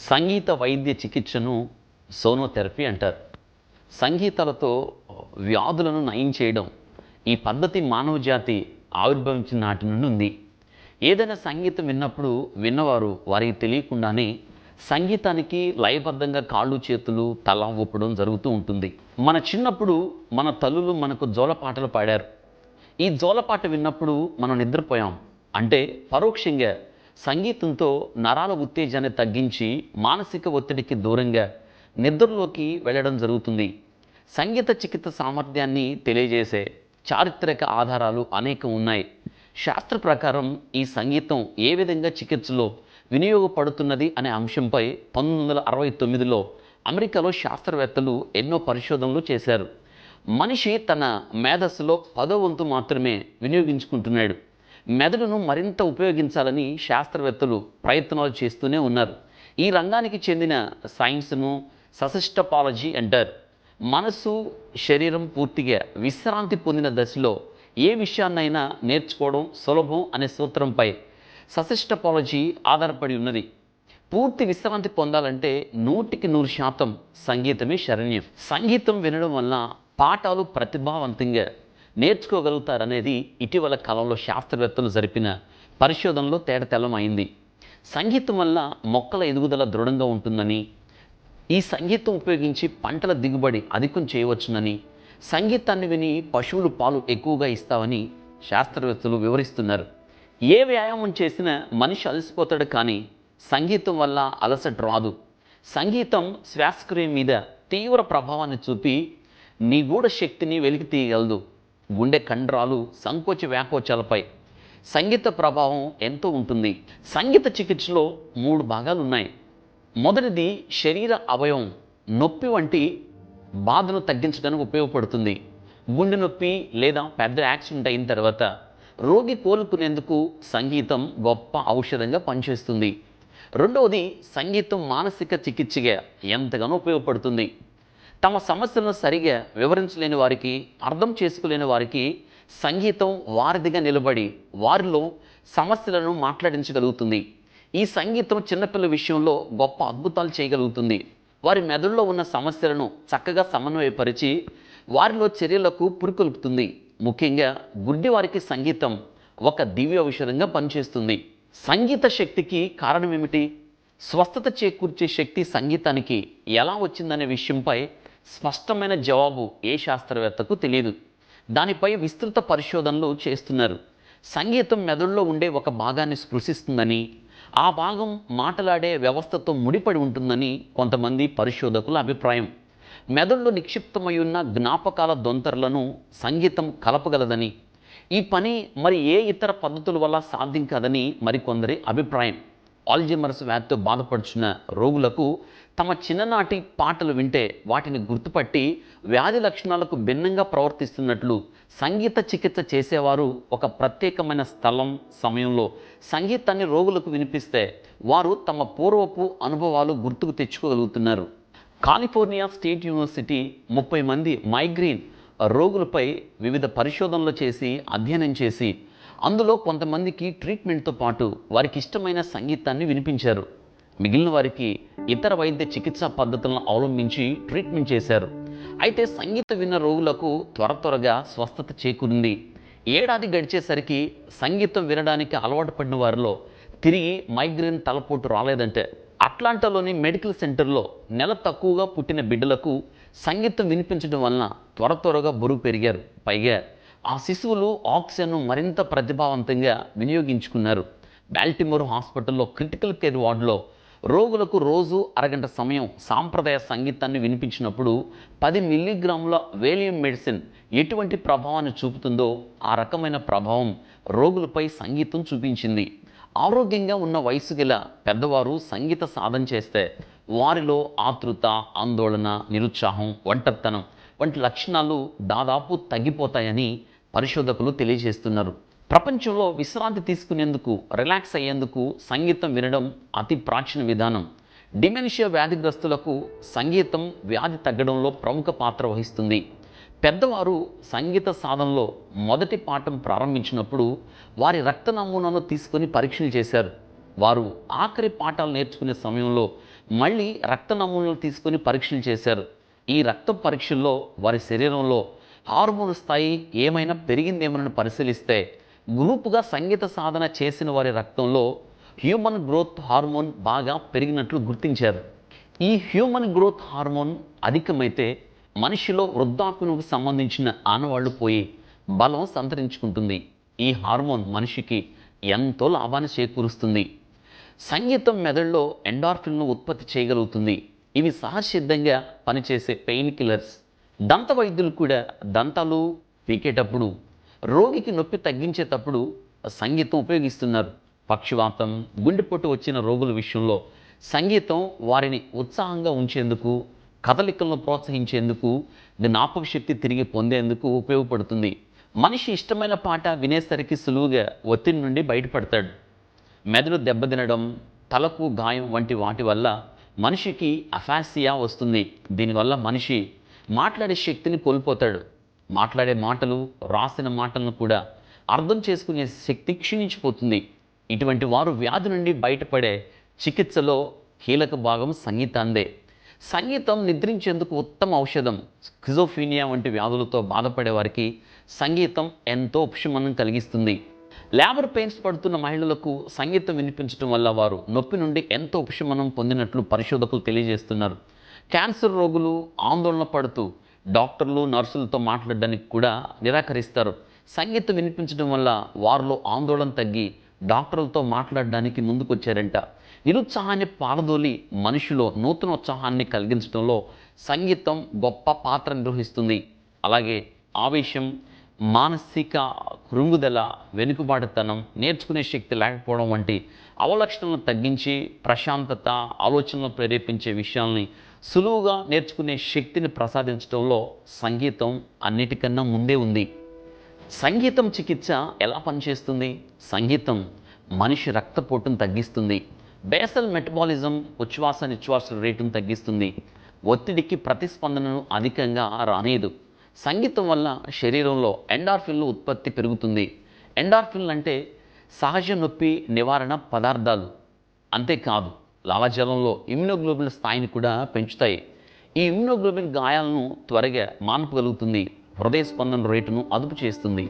సంగీత వైద్య చికిత్సను సోనోథెరపీ అంటారు. సంగీతాలతో వ్యాధులను నయం చేయడం ఈ పద్ధతి మానవ జాతి ఆవిర్భవించిన నాటి నుండి ఉంది. ఏదైనా సంగీతం విన్నప్పుడు విన్నవారు వారికి తెలియకుండానే సంగీతానికి లయబద్ధంగా కాళ్ళు చేతులు తల ఊపడం జరుగుతూ ఉంటుంది. మన చిన్నప్పుడు మన తల్లులు మనకు జోలపాటలు పాడారు. ఈ జోలపాట విన్నప్పుడు మనం నిద్రపోయాం. అంటే పరోక్షంగా సంగీతంతో నరాల ఉత్తేజాన్ని తగ్గించి మానసిక ఒత్తిడికి దూరంగా నిద్రలోకి వెళ్ళడం జరుగుతుంది. సంగీత చికిత్స సామర్థ్యాన్ని తెలియజేసే చారిత్రక ఆధారాలు అనేకం ఉన్నాయి. శాస్త్ర ప్రకారం ఈ సంగీతం ఏ విధంగా చికిత్సలో వినియోగపడుతున్నది అనే అంశంపై 1969లో అమెరికాలో శాస్త్రవేత్తలు ఎన్నో పరిశోధనలు చేశారు. మనిషి తన మేధస్సులో 10వ వంతు మాత్రమే వినియోగించుకుంటున్నాడు. మెదడును మరింత ఉపయోగించాలని శాస్త్రవేత్తలు ప్రయత్నాలు చేస్తూనే ఉన్నారు. ఈ రంగానికి చెందిన సైన్స్ను ససిస్టపాలజీ అంటారు. మనసు శరీరం పూర్తిగా విశ్రాంతి పొందిన దశలో ఏ విషయాన్నైనా నేర్చుకోవడం సులభం అనే సూత్రంపై ససిస్టపాలజీ ఆధారపడి ఉన్నది. పూర్తి విశ్రాంతి పొందాలంటే 100% సంగీతమే శరణ్యం. సంగీతం వినడం వల్ల పాఠాలు ప్రతిభావంతంగా నేర్చుకోగలుగుతారనేది ఇటీవల కాలంలో శాస్త్రవేత్తలు జరిపిన పరిశోధనలో తేటతెల్లమైంది. సంగీతం వల్ల మొక్కల ఎదుగుదల దృఢంగా ఉంటుందని, ఈ సంగీతం ఉపయోగించి పంటల దిగుబడి అధికం చేయవచ్చునని, సంగీతాన్ని విని పశువులు పాలు ఎక్కువగా ఇస్తావని శాస్త్రవేత్తలు వివరిస్తున్నారు. ఏ వ్యాయామం చేసినా మనిషి అలసిపోతాడు, కానీ సంగీతం వల్ల అలసట రాదు. సంగీతం శ్వాసక్రియ మీద తీవ్ర ప్రభావాన్ని చూపి నిగూఢ శక్తిని వెలికి తీయగలదు. గుండె కండరాలు సంకోచ వ్యాకోచాలపై సంగీత ప్రభావం ఎంతో ఉంటుంది. సంగీత చికిత్సలో 3 భాగాలు ఉన్నాయి. మొదటిది శరీర అవయవం నొప్పి వంటి బాధను తగ్గించడానికి ఉపయోగపడుతుంది. గుండె నొప్పి లేదా పెద్ద యాక్సిడెంట్ అయిన తర్వాత రోగి కోలుకునేందుకు సంగీతం గొప్ప ఔషధంగా పనిచేస్తుంది. రెండవది సంగీతం మానసిక చికిత్సగా ఎంతగానో ఉపయోగపడుతుంది. తమ సమస్యలను సరిగా వివరించలేని వారికి, అర్థం చేసుకోలేని వారికి సంగీతం వారిదిగా నిలబడి వారిలో సమస్యలను మాట్లాడించగలుగుతుంది. ఈ సంగీతం చిన్నపిల్లల విషయంలో గొప్ప అద్భుతాలు చేయగలుగుతుంది. వారి మెదడులో ఉన్న సమస్యలను చక్కగా సమన్వయపరిచి వారిలో చర్యలకు పురికొల్పుతుంది. ముఖ్యంగా గుడ్డి వారికి సంగీతం ఒక దివ్య ఔషధంగా పనిచేస్తుంది. సంగీత శక్తికి కారణం ఏమిటి? స్వస్థత చేకూర్చే శక్తి సంగీతానికి ఎలా వచ్చిందనే విషయంపై స్పష్టమైన జవాబు ఏ శాస్త్రవేత్తకు తెలియదు. దానిపై విస్తృత పరిశోధనలు చేస్తున్నారు. సంగీతం మెదడులో ఉండే ఒక భాగాన్ని స్పృశిస్తుందని, ఆ భాగం మాట్లాడే వ్యవస్థతో ముడిపడి ఉంటుందని కొంతమంది పరిశోధకుల అభిప్రాయం. మెదడులో నిక్షిప్తమై ఉన్న జ్ఞాపకాల దొంతరలను సంగీతం కలపగలదని, ఈ పని మరి ఏ ఇతర పద్ధతుల వల్ల సాధ్యం కాదని మరికొందరి అభిప్రాయం. ఆల్జీమర్స్ వ్యాధితో బాధపడుచున్న రోగులకు తమ చిన్ననాటి పాటలు వింటే వాటిని గుర్తుపట్టి వ్యాధి లక్షణాలకు భిన్నంగా ప్రవర్తిస్తున్నట్లు సంగీత చికిత్స చేసేవారు ఒక ప్రత్యేకమైన స్థలం, సమయంలో సంగీతాన్ని రోగులకు వినిపిస్తే వారు తమ పూర్వపు అనుభవాలు గుర్తుకు తెచ్చుకోగలుగుతున్నారు. కాలిఫోర్నియా స్టేట్ యూనివర్సిటీ 30 మంది మైగ్రేన్ రోగులపై వివిధ పరిశోధనలు చేసి అధ్యయనం చేసి అందులో కొంతమందికి ట్రీట్మెంట్తో పాటు వారికి ఇష్టమైన సంగీతాన్ని వినిపించారు. మిగిలిన వారికి ఇతర వైద్య చికిత్సా పద్ధతులను అవలంబించి ట్రీట్మెంట్ చేశారు. అయితే సంగీతం విన్న రోగులకు త్వరగా స్వస్థత చేకూరింది. ఏడాది గడిచేసరికి సంగీతం వినడానికి అలవాటు పడిన వారిలో తిరిగి మైగ్రేన్ తలపోటు రాలేదంటే. అట్లాంటాలోని మెడికల్ సెంటర్లో నెల తక్కువగా పుట్టిన బిడ్డలకు సంగీతం వినిపించడం వలన త్వరగా బరువు పెరిగారు. పైగా ఆ శిశువులు ఆక్సిజన్ను మరింత ప్రతిభావంతంగా వినియోగించుకున్నారు. బాల్టిమోర్ హాస్పిటల్లో క్రిటికల్ కేర్ వార్డులో రోగులకు రోజు అరగంట సమయం సాంప్రదాయ సంగీతాన్ని వినిపించినప్పుడు 10 మిల్లీగ్రాముల వేలియం మెడిసిన్ ఎటువంటి ప్రభావాన్ని చూపుతుందో ఆ రకమైన ప్రభావం రోగులపై సంగీతం చూపించింది. ఆరోగ్యంగా ఉన్న వయసు గల పెద్దవారు సంగీత సాధన చేస్తే వారిలో ఆతృత, ఆందోళన, నిరుత్సాహం, ఒంటరితనం వంటి లక్షణాలు దాదాపు తగ్గిపోతాయని పరిశోధకులు తెలియజేస్తున్నారు. ప్రపంచంలో విశ్రాంతి తీసుకునేందుకు, రిలాక్స్ అయ్యేందుకు సంగీతం వినడం అతి ప్రాచీన విధానం. డిమెన్షియా వ్యాధిగ్రస్తులకు సంగీతం వ్యాధి తగ్గడంలో ప్రముఖ పాత్ర వహిస్తుంది. పెద్దవారు సంగీత సాధనలో మొదటి పాఠం ప్రారంభించినప్పుడు వారి రక్త నమూనాను తీసుకొని పరీక్షలు చేశారు. వారు ఆఖరి పాఠాలు నేర్చుకునే సమయంలో మళ్ళీ రక్త నమూనాలు తీసుకొని పరీక్షలు చేశారు. ఈ రక్త పరీక్షల్లో వారి శరీరంలో హార్మోన్ స్థాయి ఏమైనా పెరిగిందేమోనని పరిశీలిస్తే గ్రూపుగా సంగీత సాధన చేసిన వారి రక్తంలో హ్యూమన్ గ్రోత్ హార్మోన్ బాగా పెరిగినట్లు గుర్తించారు. ఈ హ్యూమన్ గ్రోత్ హార్మోన్ అధికమైతే మనిషిలో వృద్ధాప్యముకు సంబంధించిన ఆనవాళ్లు పోయి బలం సంతరించుకుంటుంది. ఈ హార్మోన్ మనిషికి ఎంతో లాభాన్ని చేకూరుస్తుంది. సంగీతం మెదడులో ఎండార్ఫిన్ను ఉత్పత్తి చేయగలుగుతుంది. ఇవి సహజసిద్ధంగా పనిచేసే పెయిన్ కిల్లర్స్. దంత వైద్యులు కూడా దంతాలు పీకేటప్పుడు, రోగికి నొప్పి తగ్గించేటప్పుడు సంగీతం ఉపయోగిస్తున్నారు. పక్షవాతం, గుండెపోటు వచ్చిన రోగుల విషయంలో సంగీతం వారిని ఉత్సాహంగా ఉంచేందుకు, కదలికలను ప్రోత్సహించేందుకు, జ్ఞాపక శక్తి తిరిగి పొందేందుకు ఉపయోగపడుతుంది. మనిషి ఇష్టమైన పాట వినేసరికి సులువుగా ఒత్తిడి నుండి బయటపడతాడు. మెదడు దెబ్బతినడం, తలకు గాయం వంటి వాటి వల్ల మనిషికి అఫాసియా వస్తుంది. దీనివల్ల మనిషి మాట్లాడే శక్తిని కోల్పోతాడు. మాట్లాడే మాటలు, రాసిన మాటలను కూడా అర్థం చేసుకునే శక్తి క్షీణించిపోతుంది. ఇటువంటి వారు వ్యాధి నుండి బయటపడే చికిత్సలో కీలక భాగం సంగీతాందే. సంగీతం నిద్రించేందుకు ఉత్తమ ఔషధం. స్కిజోఫీనియా వంటి వ్యాధులతో బాధపడే వారికి సంగీతం ఎంతో ఉపశమనం కలిగిస్తుంది. లేబర్ పెయిన్స్ పడుతున్న మహిళలకు సంగీతం వినిపించడం వల్ల వారు నొప్పి నుండి ఎంతో ఉపశమనం పొందినట్లు పరిశోధకులు తెలియజేస్తున్నారు. క్యాన్సర్ రోగులు ఆందోళన పడుతూ డాక్టర్లు, నర్సులతో మాట్లాడడానికి కూడా నిరాకరిస్తారు. సంగీతం వినిపించడం వల్ల వారిలో ఆందోళన తగ్గి డాక్టర్లతో మాట్లాడడానికి ముందుకొచ్చారంట. నిరుత్సాహాన్ని పారదోలి మనిషిలో నూతనోత్సాహాన్ని కలిగించడంలో సంగీతం గొప్ప పాత్ర నిర్వహిస్తుంది. అలాగే ఆవేశం, మానసిక కృంగుదల, వెనుకబాటుతనం, నేర్చుకునే శక్తి లేకపోవడం వంటి అవలక్షణాలను తగ్గించి ప్రశాంతత, ఆలోచనలు ప్రేరేపించే విషయాల్ని సులువుగా నేర్చుకునే శక్తిని ప్రసాదించడంలో సంగీతం అన్నిటికన్నా ముందే ఉంది. సంగీతం చికిత్స ఎలా పనిచేస్తుంది? సంగీతం మనిషి రక్తపోటును తగ్గిస్తుంది. బేసల్ మెటబాలిజం, ఉచ్ఛ్వాస నిశ్వాస రేటును తగ్గిస్తుంది. ఒత్తిడికి ప్రతిస్పందనను అధికంగా రానియదు. సంగీతం వల్ల శరీరంలో ఎండార్ఫిన్లు ఉత్పత్తి పెరుగుతుంది. ఎండార్ఫిన్లు అంటే సహజ నొప్పి నివారణ పదార్థాలు. అంతేకాదు, లాలాజలంలో ఇమ్యునోగ్లోబిన్ స్థాయిని కూడా పెంచుతాయి. ఈ ఇమ్యునోగ్లోబిన్ గాయాలను త్వరగా మాన్పగలుగుతుంది. హృదయ స్పందన రేటును అదుపు చేస్తుంది.